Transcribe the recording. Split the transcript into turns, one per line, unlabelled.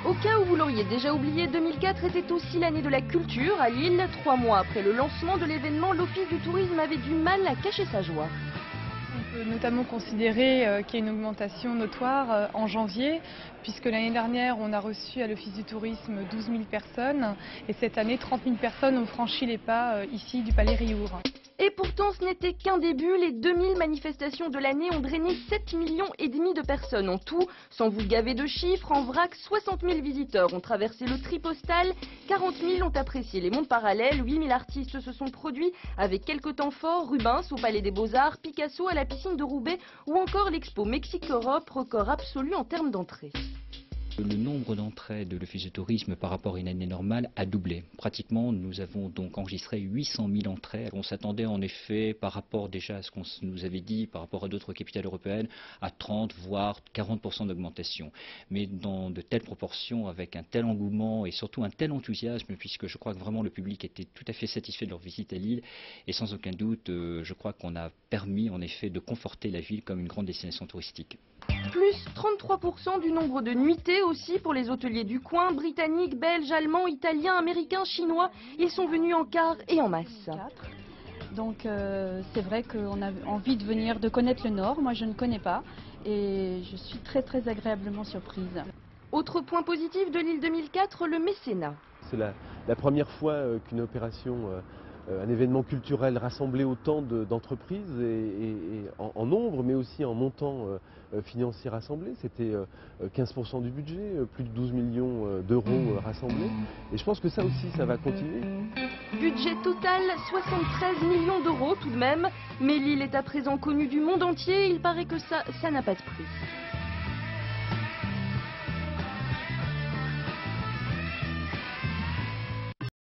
Au cas où vous l'auriez déjà oublié, 2004 était aussi l'année de la culture à Lille. 3 mois après le lancement de l'événement, l'Office du tourisme avait du mal à cacher sa joie.
On peut notamment considérer qu'il y a une augmentation notoire en janvier, puisque l'année dernière, on a reçu à l'Office du tourisme 12 000 personnes, et cette année, 30 000 personnes ont franchi les pas ici du Palais Riour.
Et pourtant, ce n'était qu'un début. Les 2000 manifestations de l'année ont drainé 7,5 millions de personnes en tout. Sans vous gaver de chiffres, en vrac, 60 000 visiteurs ont traversé le tri postal, 40 000 ont apprécié les mondes parallèles, 8 000 artistes se sont produits avec quelques temps forts, Rubens au Palais des Beaux-Arts, Picasso à la piscine de Roubaix ou encore l'expo Mexique-Europe, record absolu en termes d'entrée.
Le nombre d'entrées de l'Office du tourisme par rapport à une année normale a doublé. Pratiquement, nous avons donc enregistré 800 000 entrées. On s'attendait en effet, par rapport déjà à ce qu'on nous avait dit, par rapport à d'autres capitales européennes, à 30 voire 40% d'augmentation. Mais dans de telles proportions, avec un tel engouement et surtout un tel enthousiasme, puisque je crois que vraiment le public était tout à fait satisfait de leur visite à Lille, et sans aucun doute, je crois qu'on a permis en effet de conforter la ville comme une grande destination touristique.
Plus 33% du nombre de nuitées aussi pour les hôteliers du coin, britanniques, belges, allemands, italiens, américains, chinois. Ils sont venus en quart et en masse.
Donc c'est vrai qu'on a envie de venir, de connaître le Nord. Moi je ne connais pas et je suis très agréablement surprise.
Autre point positif de Lille 2004, le mécénat.
C'est la première fois qu'une opération, un événement culturel rassemblait autant d'entreprises et en nombre, mais aussi en montant financier rassemblé. C'était 15% du budget, plus de 12 millions d'euros rassemblés. Et je pense que ça aussi, ça va continuer.
Budget total, 73 millions d'euros tout de même. Mais Lille est à présent connue du monde entier. Il paraît que ça n'a pas de prix.